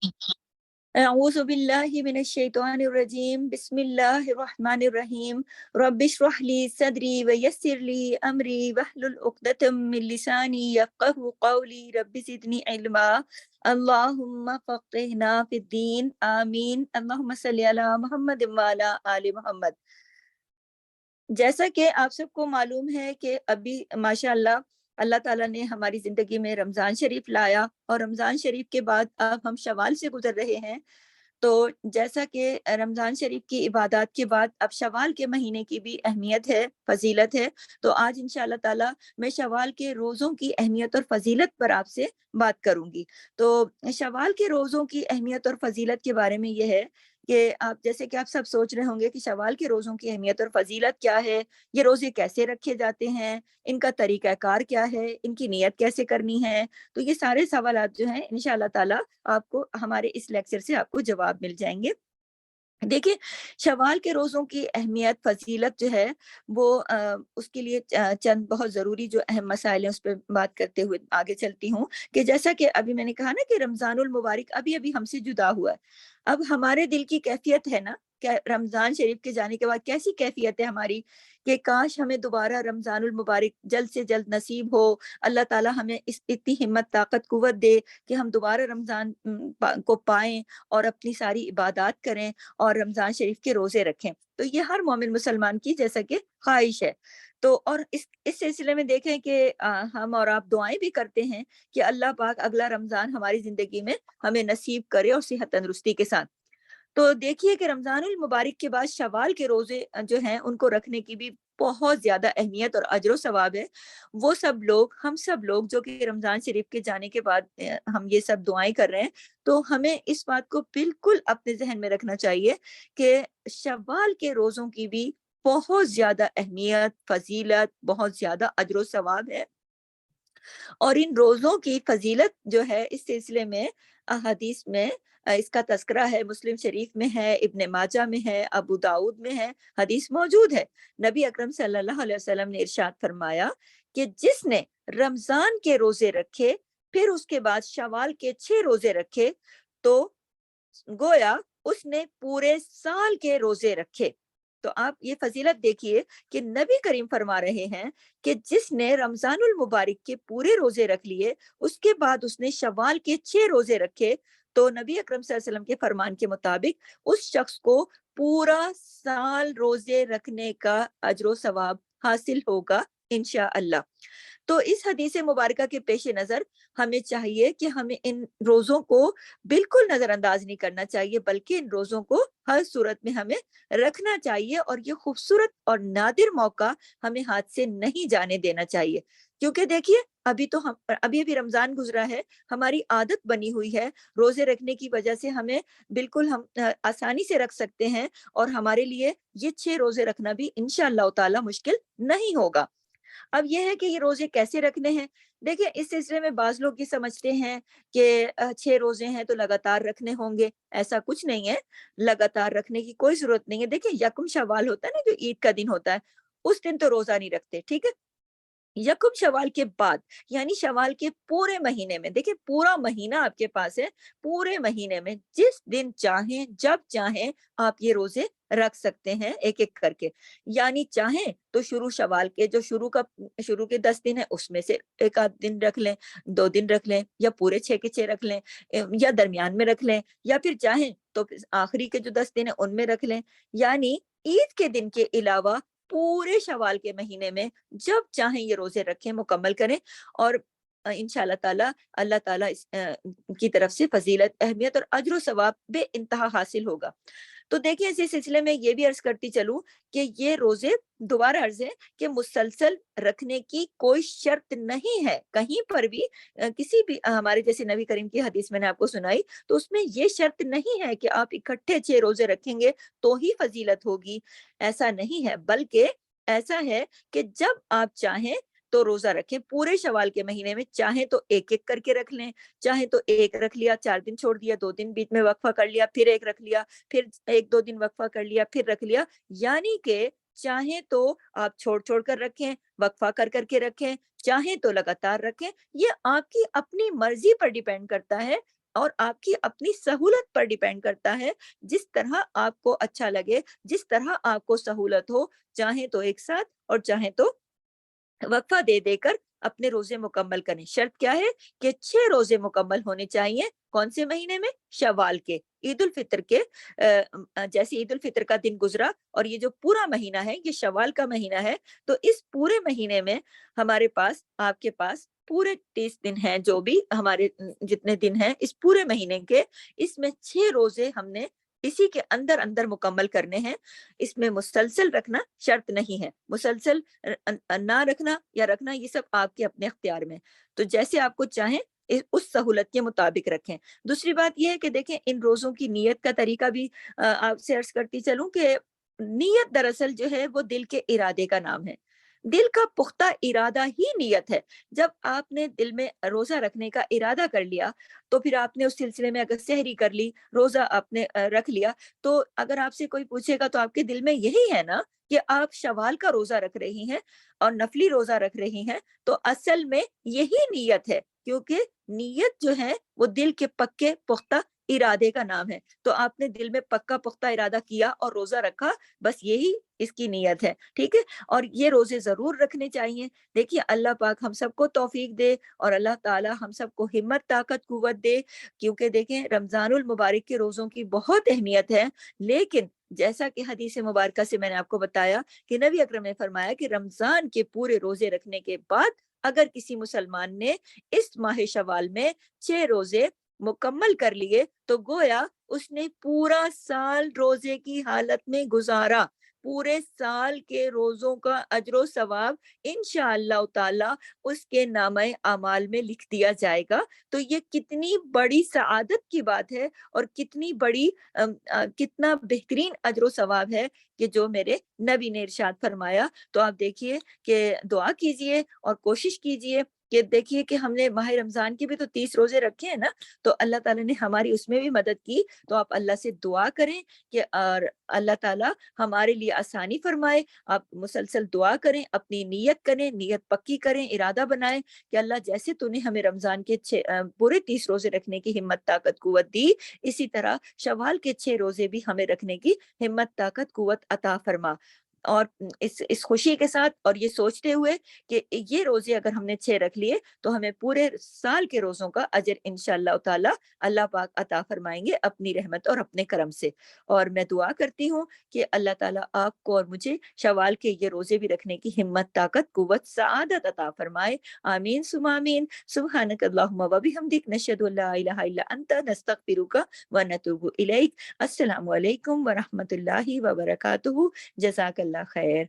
أعوذ بالله من الشيطان الرجيم بسم الله الرحمن الرحيم رب اشرح لي صدري ويسر لي أمري واحلل عقدة من لساني يفقهوا قولي رب زدني علما اللهم فقهنا في الدين آمين اللهم صل على محمد وعلى آل محمد۔ جیسا کہ آپ سب کو معلوم ہے کہ ابھی ماشاءاللہ اللہ تعالیٰ نے ہماری زندگی میں رمضان شریف لایا، اور رمضان شریف کے بعد اب ہم شوال سے گزر رہے ہیں۔ تو جیسا کہ رمضان شریف کی عبادات کے بعد اب شوال کے مہینے کی بھی اہمیت ہے، فضیلت ہے، تو آج انشاءاللہ تعالیٰ میں شوال کے روزوں کی اہمیت اور فضیلت پر آپ سے بات کروں گی۔ تو شوال کے روزوں کی اہمیت اور فضیلت کے بارے میں یہ ہے کہ آپ جیسے کہ آپ سب سوچ رہے ہوں گے کہ شوال کے روزوں کی اہمیت اور فضیلت کیا ہے، یہ روزے کیسے رکھے جاتے ہیں، ان کا طریقہ کار کیا ہے، ان کی نیت کیسے کرنی ہے۔ تو یہ سارے سوالات جو ہیں انشاءاللہ تعالیٰ آپ کو ہمارے اس لیکچر سے آپ کو جواب مل جائیں گے۔ دیکھیے، شوال کے روزوں کی اہمیت فضیلت جو ہے وہ اس کے لیے چند بہت ضروری جو اہم مسائل ہیں اس پہ بات کرتے ہوئے آگے چلتی ہوں کہ جیسا کہ ابھی میں نے کہا نا کہ رمضان المبارک ابھی ابھی ہم سے جدا ہوا ہے۔ اب ہمارے دل کی کیفیت ہے نا کہ رمضان شریف کے جانے کے بعد کیسی کیفیت ہے ہماری کہ کاش ہمیں دوبارہ رمضان المبارک جلد سے جلد نصیب ہو، اللہ تعالیٰ ہمیں اتنی ہمت طاقت قوت دے کہ ہم دوبارہ رمضان کو پائیں اور اپنی ساری عبادات کریں اور رمضان شریف کے روزے رکھیں۔ تو یہ ہر مومن مسلمان کی جیسا کہ خواہش ہے۔ تو اور اس سلسلے میں دیکھیں کہ ہم اور آپ دعائیں بھی کرتے ہیں کہ اللہ پاک اگلا رمضان ہماری زندگی میں ہمیں نصیب کرے اور صحت تندرستی کے ساتھ۔ تو دیکھیے کہ رمضان المبارک کے بعد شوال کے روزے جو ہیں ان کو رکھنے کی بھی بہت زیادہ اہمیت اور اجر و ثواب ہے۔ وہ سب لوگ، ہم سب لوگ جو کہ رمضان شریف کے جانے کے بعد ہم یہ سب دعائیں کر رہے ہیں، تو ہمیں اس بات کو بالکل اپنے ذہن میں رکھنا چاہیے کہ شوال کے روزوں کی بھی بہت زیادہ اہمیت، فضیلت، بہت زیادہ اجر و ثواب ہے۔ اور ان روزوں کی فضیلت جو ہے اس سلسلے میں احادیث میں اس کا تذکرہ ہے، مسلم شریف میں ہے، ابن ماجہ میں ہے، ابو داؤد میں ہے، حدیث موجود ہے۔ نبی اکرم صلی اللہ علیہ وسلم نے ارشاد فرمایا کہ جس نے رمضان کے روزے رکھے پھر اس کے بعد شوال کے 6 روزے رکھے تو گویا اس نے پورے سال کے روزے رکھے۔ تو آپ یہ فضیلت دیکھیے کہ نبی کریم فرما رہے ہیں کہ جس نے رمضان المبارک کے پورے روزے رکھ لیے، اس کے بعد اس نے شوال کے 6 روزے رکھے، تو نبی اکرم صلی اللہ علیہ وسلم کے فرمان کے مطابق اس شخص کو پورا سال روزے رکھنے کا اجر و ثواب حاصل ہوگا انشاءاللہ۔ تو اس حدیث مبارکہ کے پیش نظر ہمیں چاہیے کہ ہمیں ان روزوں کو بالکل نظر انداز نہیں کرنا چاہیے، بلکہ ان روزوں کو ہر صورت میں ہمیں رکھنا چاہیے، اور یہ خوبصورت اور نادر موقع ہمیں ہاتھ سے نہیں جانے دینا چاہیے۔ کیونکہ دیکھیے ابھی رمضان گزرا ہے، ہماری عادت بنی ہوئی ہے روزے رکھنے کی وجہ سے، ہمیں بالکل ہم آسانی سے رکھ سکتے ہیں، اور ہمارے لیے یہ 6 روزے رکھنا بھی انشاءاللہ تعالی مشکل نہیں ہوگا۔ اب یہ ہے کہ یہ روزے کیسے رکھنے ہیں۔ دیکھیں، اس سلسلے میں بعض لوگ یہ سمجھتے ہیں کہ 6 روزے ہیں تو لگاتار رکھنے ہوں گے، ایسا کچھ نہیں ہے، لگاتار رکھنے کی کوئی ضرورت نہیں ہے۔ دیکھیں، یکم شوال ہوتا ہے نا، جو عید کا دن ہوتا ہے، اس دن تو روزہ نہیں رکھتے، ٹھیک ہے۔ یکم شوال کے بعد یعنی شوال کے پورے مہینے میں، دیکھیں پورا مہینہ آپ کے پاس ہے، پورے مہینے میں جس دن چاہیں جب چاہیں آپ یہ روزے رکھ سکتے ہیں ایک ایک کر کے۔ یعنی چاہیں تو شوال کے جو شروع کے 10 دن ہیں اس میں سے ایک آدھ دن رکھ لیں، 2 دن رکھ لیں، یا پورے 6 کے 6 رکھ لیں، یا درمیان میں رکھ لیں، یا پھر چاہیں تو آخری کے جو 10 دن ہیں ان میں رکھ لیں۔ یعنی عید کے دن کے علاوہ پورے شوال کے مہینے میں جب چاہیں یہ روزے رکھیں، مکمل کریں، اور انشاءاللہ تعالی اللہ تعالیٰ کی طرف سے فضیلت، اہمیت اور اجر و ثواب بے انتہا حاصل ہوگا۔ تو دیکھیں، اسی سلسلے میں یہ بھی عرض کرتی چلوں کہ یہ روزے، دوبارہ عرض ہے کہ مسلسل رکھنے کی کوئی شرط نہیں ہے کہیں پر بھی، کسی بھی ہمارے جیسے نبی کریم کی حدیث میں نے آپ کو سنائی، تو اس میں یہ شرط نہیں ہے کہ آپ اکٹھے 6 روزے رکھیں گے تو ہی فضیلت ہوگی، ایسا نہیں ہے، بلکہ ایسا ہے کہ جب آپ چاہیں تو روزہ رکھیں پورے شوال کے مہینے میں، چاہیں تو ایک ایک کر کے رکھ لیں، چاہیں تو ایک رکھ لیا، 4 دن چھوڑ دیا، 2 دن بیچ میں وقفہ کر لیا، پھر ایک رکھ لیا، پھر 1-2 دن وقفہ کر لیا، پھر رکھ لیا۔ یعنی کہ چاہیں تو آپ چھوڑ چھوڑ کر رکھیں، وقفہ کر کر کے رکھیں، چاہیں تو لگاتار رکھیں، یہ آپ کی اپنی مرضی پر ڈیپینڈ کرتا ہے، اور آپ کی اپنی سہولت پر ڈیپینڈ کرتا ہے، جس طرح آپ کو اچھا لگے، جس طرح آپ کو سہولت ہو، چاہیں تو ایک ساتھ اور چاہیں تو وقفہ دے دے کر اپنے روزے مکمل کریں۔ شرط کیا ہے کہ 6 روزے مکمل ہونے چاہیے۔ کون سے مہینے میں؟ شوال کے، عید الفطر کے۔ جیسے عید الفطر کا دن گزرا اور یہ جو پورا مہینہ ہے یہ شوال کا مہینہ ہے، تو اس پورے مہینے میں ہمارے پاس، آپ کے پاس پورے 30 دن ہیں، جو بھی ہمارے جتنے دن ہیں اس پورے مہینے کے، اس میں 6 روزے ہم نے اسی کے اندر اندر مکمل کرنے ہیں۔ اس میں مسلسل رکھنا شرط نہیں ہے، مسلسل نہ رکھنا یا رکھنا یہ سب آپ کے اپنے اختیار میں، تو جیسے آپ کو چاہیں اس سہولت کے مطابق رکھیں۔ دوسری بات یہ ہے کہ دیکھیں ان روزوں کی نیت کا طریقہ بھی آپ سے عرض کرتی چلوں کہ نیت دراصل جو ہے وہ دل کے ارادے کا نام ہے۔ دل کا پختہ ارادہ ہی نیت ہے۔ جب آپ نے دل میں روزہ رکھنے کا ارادہ کر لیا، تو پھر آپ نے اس سلسلے میں اگر سحری کر لی، روزہ آپ نے رکھ لیا، تو اگر آپ سے کوئی پوچھے گا تو آپ کے دل میں یہی ہے نا کہ آپ شوال کا روزہ رکھ رہی ہیں اور نفلی روزہ رکھ رہی ہیں، تو اصل میں یہی نیت ہے، کیونکہ نیت جو ہے وہ دل کے پکے پختہ ارادے کا نام ہے۔ تو آپ نے دل میں پکا پختہ ارادہ کیا اور روزہ رکھا، بس یہی اس کی نیت ہے، ٹھیک ہے؟ اور یہ روزے ضرور رکھنے چاہیے۔ دیکھیے اللہ پاک ہم سب کو توفیق دے اور اللہ تعالی ہم سب کو ہمت طاقت قوت دے، کیونکہ دیکھیں رمضان المبارک کے روزوں کی بہت اہمیت ہے، لیکن جیسا کہ حدیث مبارکہ سے میں نے آپ کو بتایا کہ نبی اکرم نے فرمایا کہ رمضان کے پورے روزے رکھنے کے بعد اگر کسی مسلمان نے اس ماہ شوال میں 6 روزے مکمل کر لیے تو گویا اس نے پورا سال روزے کی حالت میں گزارا، پورے سال کے روزوں کا اجر و ثواب انشاءاللہ تعالی اس کے نامہ اعمال میں لکھ دیا جائے گا۔ تو یہ کتنی بڑی سعادت کی بات ہے اور کتنی بڑی کتنا بہترین اجر و ثواب ہے کہ جو میرے نبی نے ارشاد فرمایا۔ تو آپ دیکھیے کہ دعا کیجئے اور کوشش کیجئے کہ دیکھیے کہ ہم نے ماہ رمضان کے بھی تو 30 روزے رکھے ہیں نا، تو اللہ تعالیٰ نے ہماری اس میں بھی مدد کی، تو آپ اللہ سے دعا کریں کہ اور اللہ تعالیٰ ہمارے لیے آسانی فرمائے۔ آپ مسلسل دعا کریں، اپنی نیت کریں، نیت پکی کریں، ارادہ بنائیں کہ اللہ جیسے تو نے ہمیں رمضان کے پورے 30 روزے رکھنے کی ہمت طاقت قوت دی، اسی طرح شوال کے 6 روزے بھی ہمیں رکھنے کی ہمت طاقت قوت عطا فرما۔ اور اس خوشی کے ساتھ اور یہ سوچتے ہوئے کہ یہ روزے اگر ہم نے 6 رکھ لیے تو ہمیں پورے سال کے روزوں کا اجر انشاءاللہ تعالی اللہ پاک عطا فرمائیں گے اپنی رحمت اور اپنے کرم سے۔ اور میں دعا کرتی ہوں کہ اللہ تعالیٰ آپ کو اور مجھے شوال کے یہ روزے بھی رکھنے کی ہمت طاقت قوت سعادت عطا فرمائے۔ آمین ثم آمین۔ سبحانک اللہم و بحمدک، نشہد ان لا الہ الا انت، نستغفرک و نتوب الیک۔ السلام علیکم ورحمۃ اللہ وبرکاتہ۔ جزاک اللہ خیر۔